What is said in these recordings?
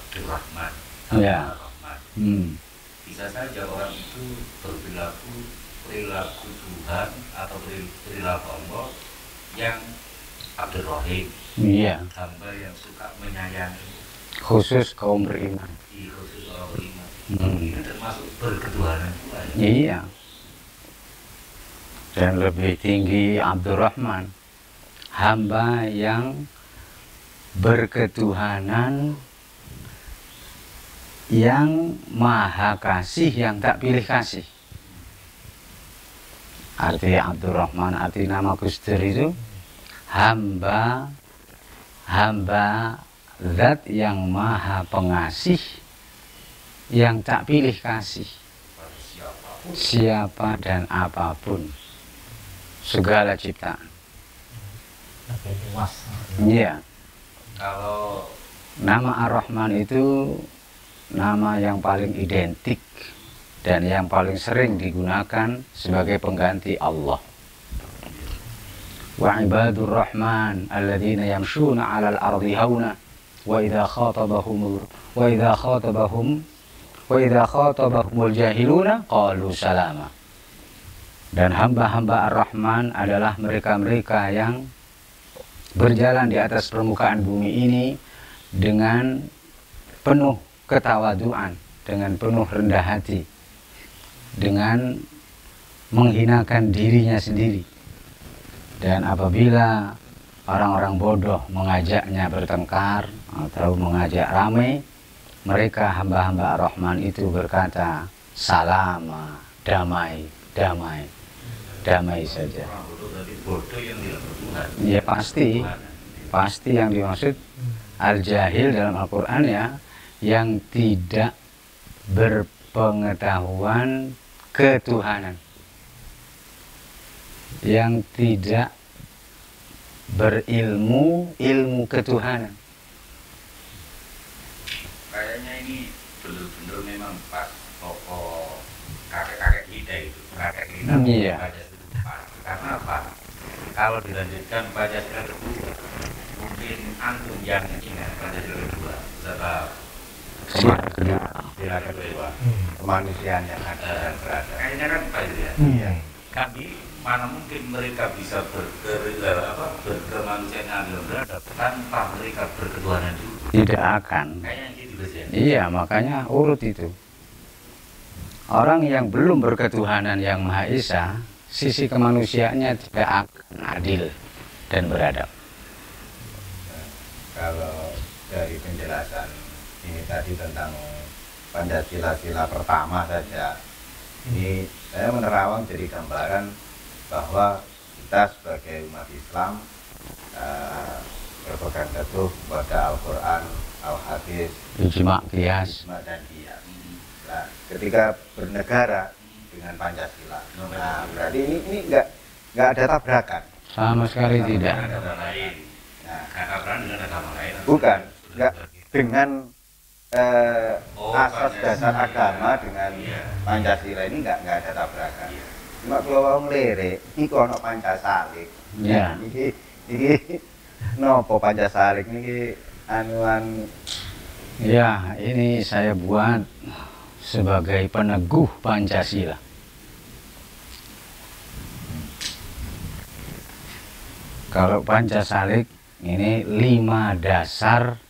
Abdurrahman, Ya. Rahman. Hmm. Bisa saja orang itu perilaku Tuhan atau perilaku Allah yang Abdurrahim, Iya. hamba yang suka menyayangi, Khusus kaum beriman. khusus orang beriman. Hmm. Ini termasuk berketuhanan pula ya. Iya. Dan lebih tinggi Abdurrahman, hamba yang berketuhanan, yang maha kasih, yang tak pilih kasih. Arti Abdurrahman, arti nama Gusdur itu hamba zat yang maha pengasih, yang tak pilih kasih Pada siapapun. siapa dan apapun, segala ciptaan. Lebih luas. Iya. Kalau Nama Ar-Rahman itu nama yang paling identik dan yang paling sering digunakan sebagai pengganti Allah. Wa ibadur rahman alladzina yamshuna 'alal ardi hauna wa idza khatabahumul jahiluna qalu salama. Dan hamba-hamba Ar-Rahman adalah mereka-mereka yang berjalan di atas permukaan bumi ini dengan penuh ketawaduan, dengan penuh rendah hati, dengan menghinakan dirinya sendiri. Dan apabila orang-orang bodoh mengajaknya bertengkar atau mengajak ramai, mereka hamba-hamba Ar-Rahman itu berkata, salama, damai, damai, damai saja. orang bodoh berarti bodoh yang tidak bertuhan. Ya pasti yang dimaksud al-jahil dalam Al-Quran ya, yang tidak berpengetahuan ketuhanan, yang tidak berilmu ilmu ketuhanan. Kayaknya ini benar-benar memang pas tokoh kakek-kakek kita itu, kakek kita Iya. baca itu pas. Karena apa? Kalau dilanjutkan Pancasila kedua, mungkin antum yang ingat Pancasila kedua setelah Pancasila kedua, kemanusiaan yang ada dan berada. Kayaknya kan Pak ya. Iya. Kami mana mungkin mereka bisa berkemanusiaan yang ada dan berada tanpa mereka berketuhanan dulu. Tidak akan. Kayaknya gitu Gus ya. Iya, makanya urut itu. Orang yang belum berketuhanan yang Maha Esa, sisi kemanusiaannya tidak akan adil dan beradab. Kalau dari penjelasan ini tadi tentang Pancasila sila pertama saja, ini saya menerawang jadi gambaran bahwa kita sebagai umat Islam berpegang teguh pada Al-Quran, Al-Hadis, Ijma' qiyas. Ijma dan Qiyas. Nah, ketika bernegara dengan Pancasila, nah berarti ini nggak ada tabrakan. Sama sekali tidak. Agama lain. Nah, Kata peran dengan agama lain. bukan, nggak dengan asas Pancasila. dasar agama dengan Iya. Pancasila ini nggak ada tabrakan. Iya. Cuma kalau wong lirik, iki ono Pancasalik. Ya. Iki nopo Pancasalik niki anuan Ya, ini saya buat sebagai peneguh Pancasila. Kalau Pancasalik ini 5 dasar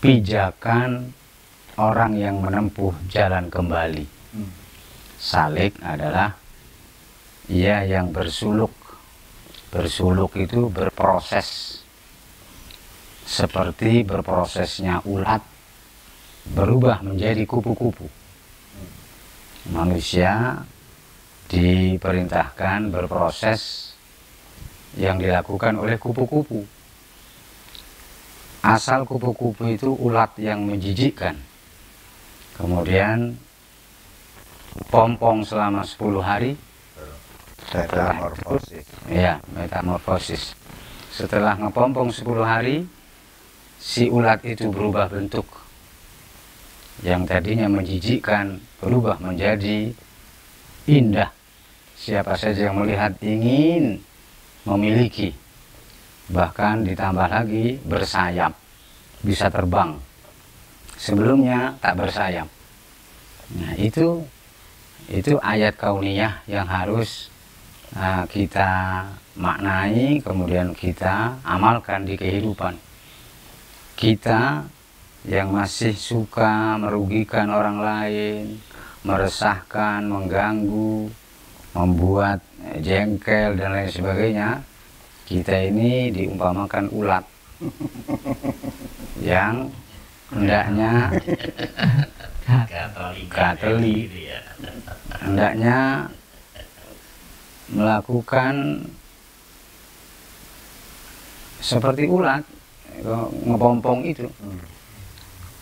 pijakan orang yang menempuh jalan kembali. Salik adalah ia yang bersuluk. Bersuluk itu berproses. Seperti berprosesnya ulat berubah menjadi kupu-kupu. Manusia diperintahkan berproses yang dilakukan oleh kupu-kupu. Asal kupu-kupu itu ulat yang menjijikkan. Kemudian pompong selama 10 hari. metamorfosis. Ya, metamorfosis. Setelah ngepompong 10 hari, si ulat itu berubah bentuk. Yang tadinya menjijikkan berubah menjadi indah. Siapa saja yang melihat ingin memiliki. Bahkan ditambah lagi bersayap, bisa terbang. sebelumnya tak bersayap. Nah, itu ayat kauniyah yang harus kita maknai, kemudian kita amalkan di kehidupan. Kita yang masih suka merugikan orang lain, meresahkan, mengganggu, membuat jengkel dan lain sebagainya, kita ini diumpamakan ulat yang hendaknya gateli, hendaknya melakukan seperti ulat, ngepompong itu.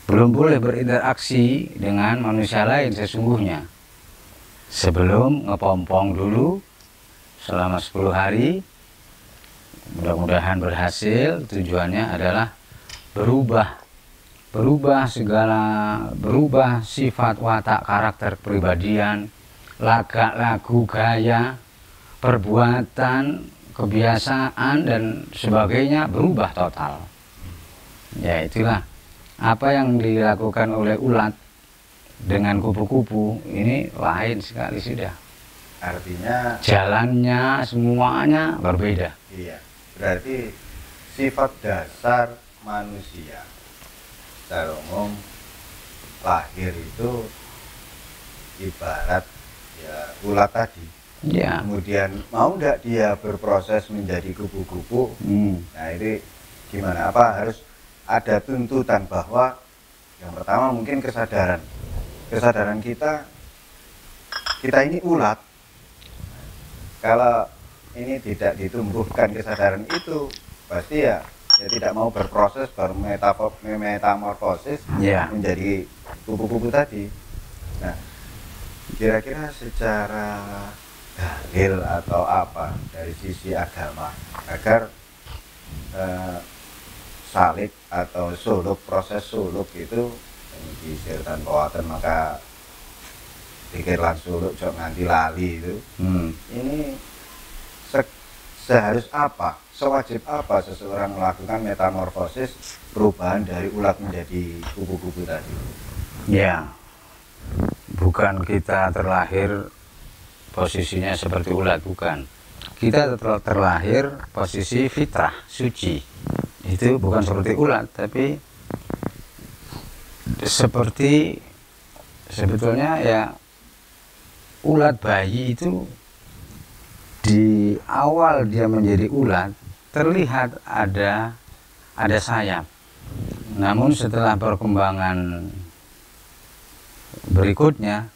Belum boleh berinteraksi dengan manusia lain sesungguhnya. Sebelum ngepompong dulu selama 10 hari, mudah-mudahan berhasil. Tujuannya adalah berubah sifat, watak, karakter, kepribadian, lagak, lagu, gaya, perbuatan, kebiasaan dan sebagainya berubah total. Ya, itulah apa yang dilakukan oleh ulat dengan kupu-kupu ini lain sekali sudah. Artinya Jalannya semuanya berbeda. iya, berarti sifat dasar manusia secara umum lahir itu ibarat ya ulat tadi. Ya. Kemudian mau nggak dia berproses menjadi kupu-kupu? Nah, ini gimana? Apa harus ada tuntutan bahwa yang pertama mungkin kesadaran kita ini ulat. Kalau ini tidak ditumbuhkan kesadaran itu, pasti ya tidak mau berproses, metamorfosis menjadi kupu-kupu tadi. Nah, kira-kira secara dalil atau apa dari sisi agama agar salik atau suluk, proses suluk itu di sirtan kawaten maka pikirlah suluk jok nganti lali itu ini seharus apa, sewajib apa seseorang melakukan metamorfosis, perubahan dari ulat menjadi kupu-kupu tadi? Ya, bukan kita terlahir posisinya seperti ulat, bukan. Kita terlahir posisi fitrah, suci. Itu bukan seperti ulat, tapi seperti sebetulnya ya ulat bayi itu di awal dia menjadi ulat terlihat ada sayap. Namun setelah perkembangan berikutnya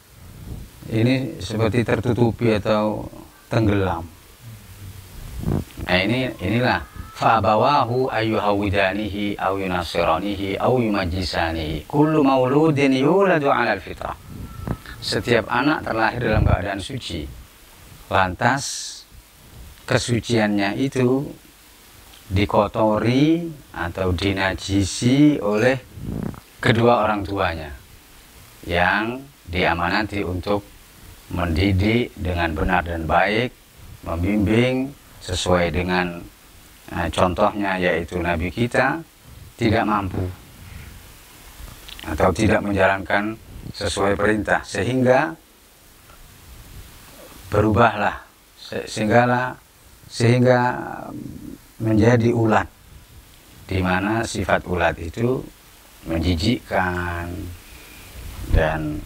ini seperti tertutupi atau tenggelam. Nah, inilah fa'abawahu ayyuhawidanihi aw yunasiranihi aw yumajjisanihi kullu mauludin yuladu 'alal fitrah. Setiap anak terlahir dalam keadaan suci. Lantas kesuciannya itu dikotori atau dinajisi oleh kedua orang tuanya yang diamanati untuk mendidik dengan benar dan baik, membimbing sesuai dengan contohnya, yaitu Nabi kita tidak mampu atau tidak menjalankan sesuai perintah, sehingga berubahlah sehingga menjadi ulat, di mana sifat ulat itu menjijikkan dan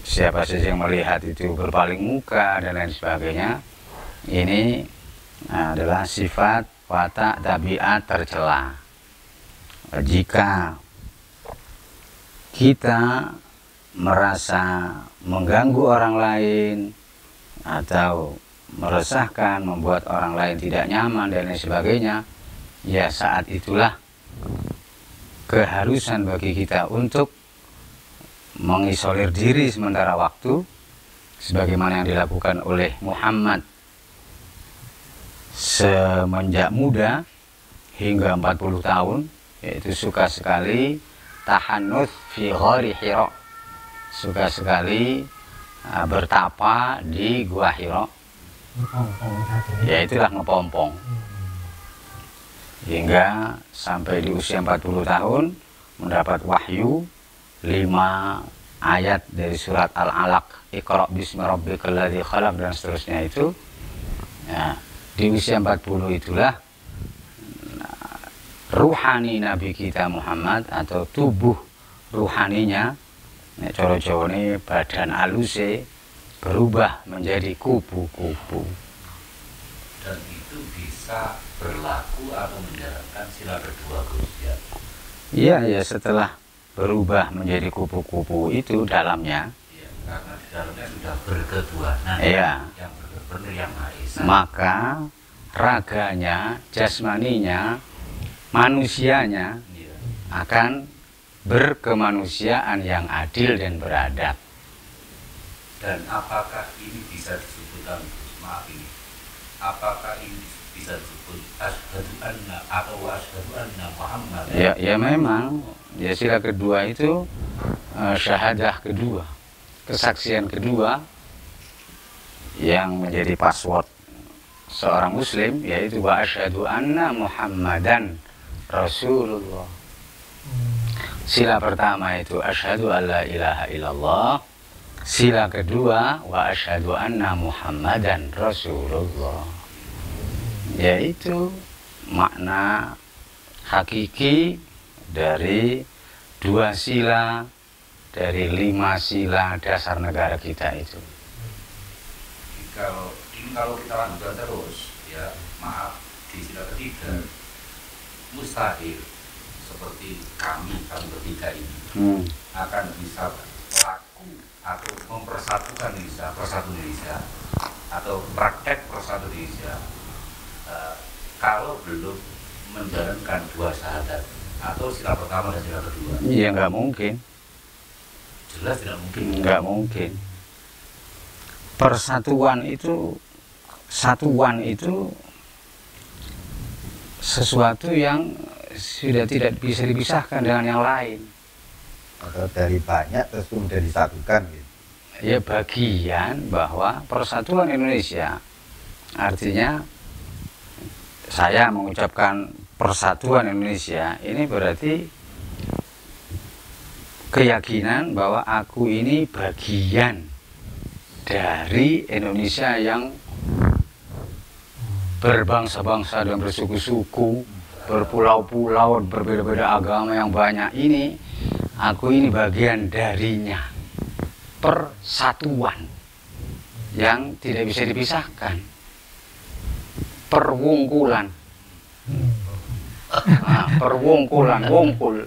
siapa saja yang melihat itu berpaling muka dan lain sebagainya. Ini adalah sifat watak tabiat tercela. Jika kita merasa mengganggu orang lain atau meresahkan, membuat orang lain tidak nyaman dan lain sebagainya, ya saat itulah keharusan bagi kita untuk mengisolir diri sementara waktu, sebagaimana yang dilakukan oleh Muhammad semenjak muda hingga 40 tahun, yaitu suka sekali tahannuts fi ghari Hira, suka sekali bertapa di Gua Hira, yaitulah ngepompong, hingga sampai di usia 40 tahun mendapat wahyu 5 ayat dari surat Al-Alaq, Iqra bismi rabbikal ladzi khalaq dan seterusnya itu. Ya, di usia 40 itulah ruhani Nabi kita Muhammad atau tubuh ruhaninya, coro Jawa ini badan aluse berubah menjadi kupu-kupu. Dan itu bisa berlaku atau menjalankan sila kedua Gus. Iya, ya setelah berubah menjadi kupu-kupu itu dalamnya. Ya, karena di dalamnya sudah berketuhanan. Iya. Yang benar yang Maha Esa. Maka raganya, jasmaninya, manusianya Iya. akan berkemanusiaan yang adil dan beradab. Dan apakah ini bisa disebutkan, maaf ini, apakah ini bisa disebut asyhadu anna atau asyhadu anna Muhammad? Ya memang, ya sila kedua itu syahadah kedua, kesaksian kedua yang menjadi password seorang muslim, yaitu wa asyhadu anna Muhammadan Rasulullah. Sila pertama itu asyhadu alla ilaha illallah. Sila kedua wa asyhadu anna Muhammadan Rasulullah. Yaitu makna hakiki dari 2 sila dari 5 sila dasar negara kita itu. Kalau kita lanjutkan terus, ya maaf, di sila ketiga mustahil seperti kami bertiga ini akan bisa laku atau mempersatukan Indonesia, persatu Indonesia atau praktek persatu Indonesia kalau belum menjalankan 2 syahadat atau sila pertama dan sila kedua. Iya, nggak mungkin. Jelas tidak mungkin. Nggak mungkin. Persatuan itu, satuan itu sesuatu yang sudah tidak bisa dipisahkan dengan yang lain. Atau dari banyak terus kemudian disatukan gitu. Ya bagian bahwa persatuan Indonesia, artinya saya mengucapkan persatuan Indonesia ini berarti keyakinan bahwa aku ini bagian dari Indonesia yang berbangsa-bangsa dan bersuku-suku, berpulau-pulau, berbeda-beda agama yang banyak ini. Aku ini bagian darinya. Persatuan yang tidak bisa dipisahkan. Perwungkulan. Perwungkulan, wungkul.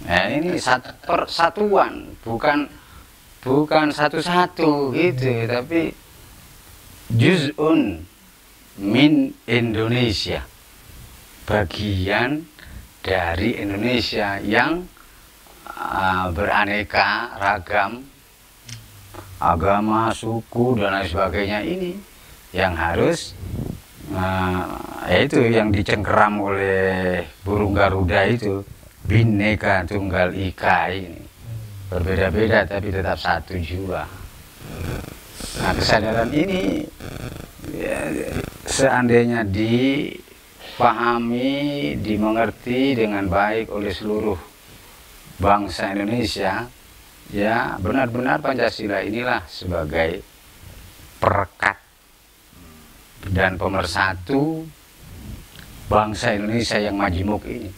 Nah, ini persatuan, bukan satu-satu gitu, tapi juz'un min Indonesia, bagian dari Indonesia yang beraneka ragam agama, suku dan lain sebagainya ini yang harus yaitu yang dicengkeram oleh burung Garuda itu, Bhinneka Tunggal Ika ini, berbeda-beda tapi tetap satu jua. Nah, kesadaran ini ya, seandainya dipahami, dimengerti dengan baik oleh seluruh bangsa Indonesia, ya benar-benar Pancasila inilah sebagai perekat dan pemersatu bangsa Indonesia yang majemuk ini.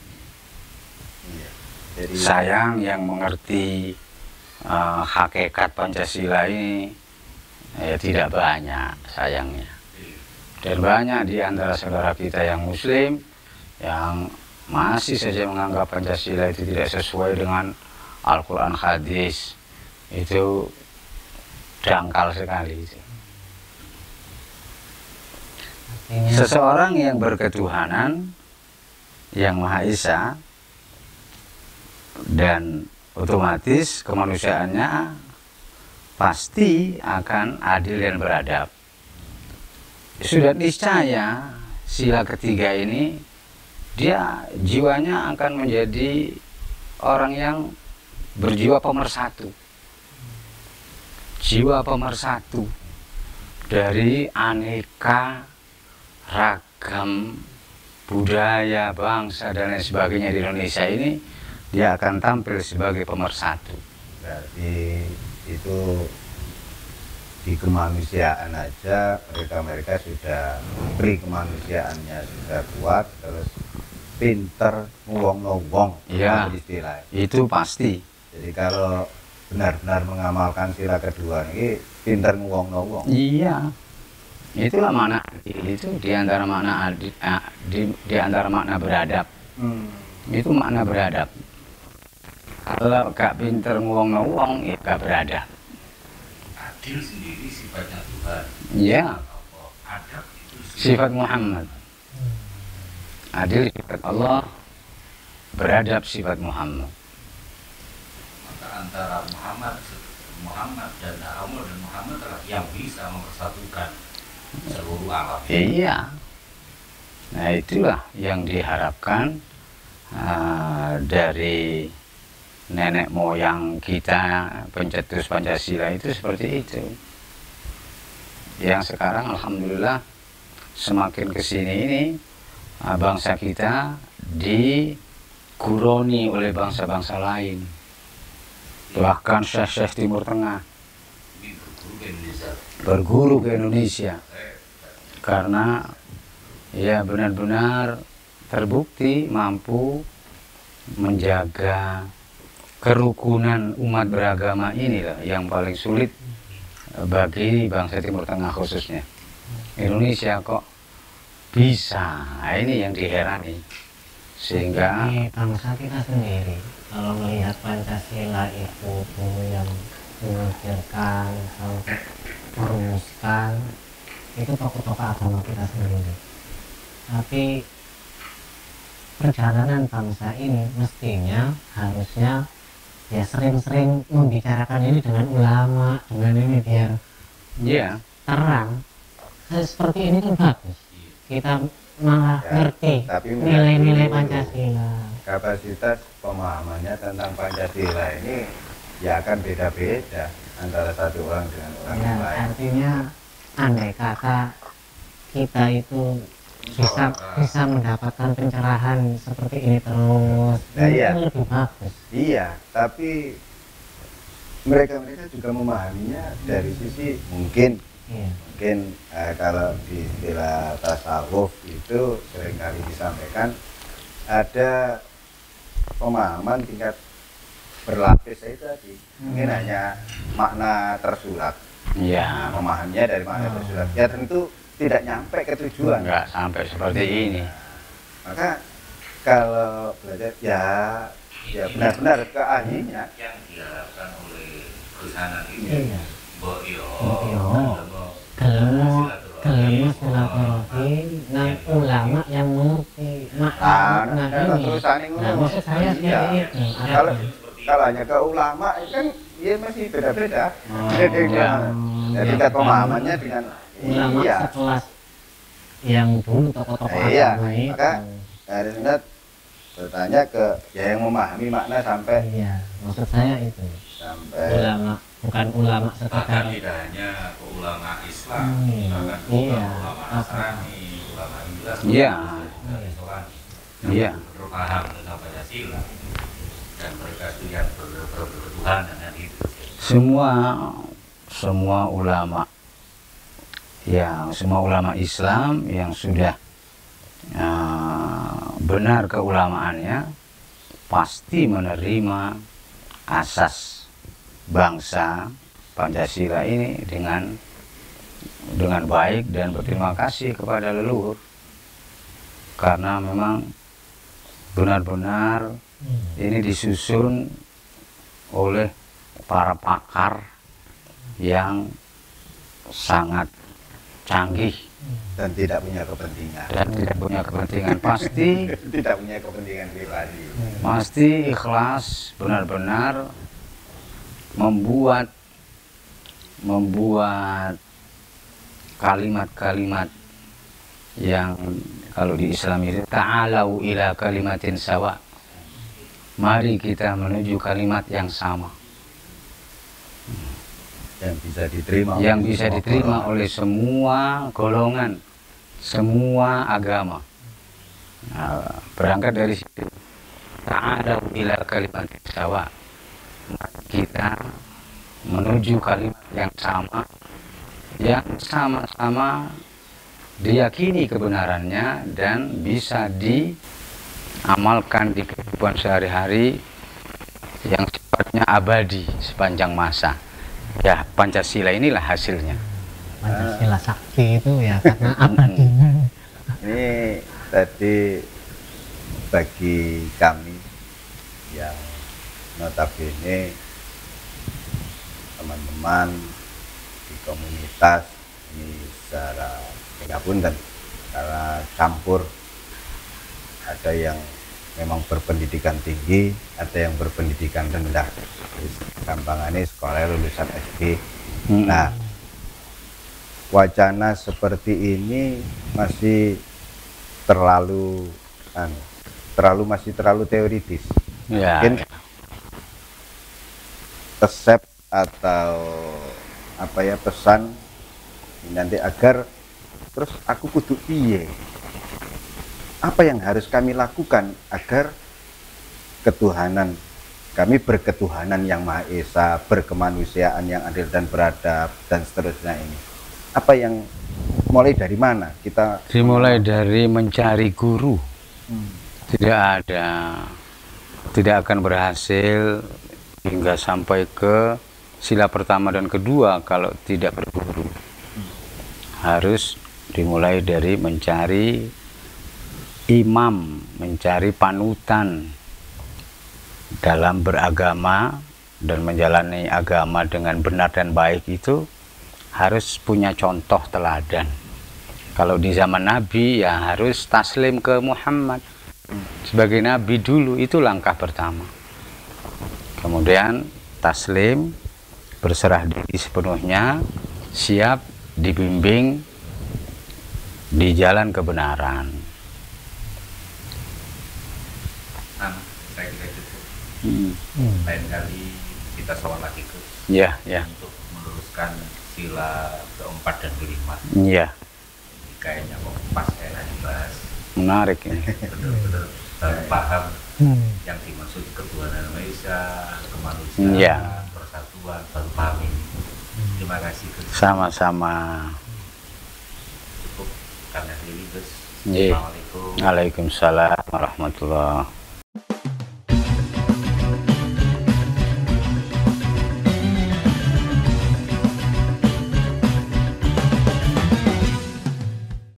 Jadi, Sayang yang mengerti hakikat Pancasila ini ya tidak banyak, sayangnya. Dan banyak di antara saudara kita yang muslim yang masih saja menganggap Pancasila itu tidak sesuai dengan Al-Quran hadis. Itu dangkal sekali itu. Seseorang yang berketuhanan yang Maha Esa dan otomatis kemanusiaannya pasti akan adil dan beradab. Sudah niscaya sila ketiga ini dia jiwanya akan menjadi orang yang berjiwa pemersatu. Jiwa pemersatu dari aneka ragam budaya, bangsa dan lain sebagainya di Indonesia ini dia akan tampil sebagai pemersatu. Berarti itu di kemanusiaan aja mereka sudah pri kemanusiaannya sudah kuat, terus pinter ngowong-ngowong, Iya, istilah. itu pasti. Jadi kalau benar-benar mengamalkan sila kedua ini pinter ngowong-ngowong. Iya, itulah makna itu di antara makna di antara makna beradab. Itu makna beradab. Kalau gak pinter ngowong-ngowong, ya gak beradab. Adil sendiri sifatnya Tuhan. Iya, Allah. Adab itu sifat Muhammad. Adil sifat Allah, beradab sifat Muhammad. Maka antara Muhammad dan Allah dan Muhammad adalah yang bisa mempersatukan seluruh alam. Iya. Nah, itulah yang diharapkan dari nenek moyang kita pencetus Pancasila itu seperti itu. Yang sekarang alhamdulillah semakin kesini ini bangsa kita diguroni oleh bangsa-bangsa lain, bahkan syekh-syekh Timur Tengah Ini berguru ke Indonesia. berguru ke Indonesia karena ya benar-benar terbukti mampu menjaga kerukunan umat beragama inilah yang paling sulit bagi bangsa Timur Tengah khususnya. Indonesia kok bisa, nah, ini yang diherani. Sehingga Di bangsa kita sendiri, kalau melihat Pancasila itu dulu yang memikirkan sampai merumuskan, itu tokoh-tokoh agama kita sendiri. Tapi perjalanan bangsa ini mestinya harusnya ya sering-sering membicarakan ini dengan ulama, dengan ini biar ya terang. Seperti ini kan bagus. Kita malah Ya, ngerti tapi nilai-nilai mengerti Pancasila. kapasitas pemahamannya tentang Pancasila ini ya akan beda-beda antara satu orang dengan orang Ya, lain. artinya andai kata kita itu bisa mendapatkan pencerahan seperti ini terus, Nah, iya. itu lebih bagus. Iya, tapi mereka juga memahaminya dari sisi mungkin Iya. kalau di istilah tasawuf itu seringkali disampaikan ada pemahaman tingkat berlapis itu tadi. Mungkin hanya makna tersurat. ya Memahaminya dari makna tersurat. Ya tentu tidak nyampe ke tujuan. nggak sampai seperti ini. Maka kalau belajar ya benar-benar ke ahlinya. Yang diharapkan oleh kesanan ini Iya. Mbok yo Gelem silaturahim nang ulama yang mengerti makna ini. Terusan ini Nah, maksud saya Iya. seperti itu. Kalau hanya ke ulama itu kan ya masih beda-beda. iya. Jadi tingkat pemahamannya dengan Ulama iya. sekelas yang dulu tokoh-tokoh Iya, agama itu. maka dari sana bertanya ke ya yang memahami makna sampai Iya, maksud saya itu. Ulama, bukan ulama bahkan sekedar. tidak hanya ke ulama Islam, bahkan ke Iya. ulama Nasrani, ulama Hindu, Iya. Iya. berpaham tentang Pancasila dan mereka itu yang berketuhanan dan itu. Semua ulama semua ulama Islam yang sudah benar keulamaannya pasti menerima asas bangsa Pancasila ini dengan baik dan berterima kasih kepada leluhur, karena memang benar-benar ini disusun oleh para pakar yang sangat canggih dan tidak punya kepentingan. dan tidak punya kepentingan, pasti Tidak punya kepentingan pribadi. pasti ikhlas benar-benar membuat kalimat-kalimat yang kalau di Islam itu ta'alau ila kalimatin sawa, mari kita menuju kalimat yang sama, yang bisa diterima oleh semua golongan, semua agama. Nah, berangkat dari situ, ta'ala ila kalimat sawa. Kita menuju kalimat yang sama-sama diyakini kebenarannya dan bisa diamalkan di kehidupan sehari-hari yang sifatnya abadi sepanjang masa. Ya, Pancasila inilah hasilnya. Pancasila sakti itu ya karena abadinya. Ini tadi bagi kami yang notabene teman-teman di komunitas ini secara pengapunten karena campur, ada yang memang berpendidikan tinggi, ada yang berpendidikan rendah. Gampangannya sekolah lulusan SD. Nah, wacana seperti ini masih terlalu teoritis. Ya. Mungkin resep atau apa ya, pesan nanti agar terus aku kudu piye, apa yang harus kami lakukan agar ketuhanan kami berketuhanan yang Maha Esa, berkemanusiaan yang adil dan beradab dan seterusnya ini. Apa yang mulai dari mana kita? Dimulai dari mencari guru. Tidak akan berhasil hingga sampai ke sila pertama dan kedua kalau tidak berguru. Harus dimulai dari mencari imam, mencari panutan dalam beragama dan menjalani agama dengan benar dan baik. Itu harus punya contoh teladan. Kalau di zaman Nabi ya harus taslim ke Muhammad sebagai Nabi dulu, itu langkah pertama. Kemudian taslim, berserah diri sepenuhnya, siap dibimbing di jalan kebenaran. Saya kira cukup. Lain kali kita soal lagi ke untuk meneruskan sila keempat dan kelima. Iya. Kayaknya kok pas enak dibahas. Menarik ini. Benar-benar baru paham yang dimaksud ketuhanan Maha Esa, kemanusiaan, persatuan, baru paham ini. Terima kasih. Sama-sama. Cukup karena diri, Gus. Iya. Assalamualaikum. Waalaikumsalam warahmatullahi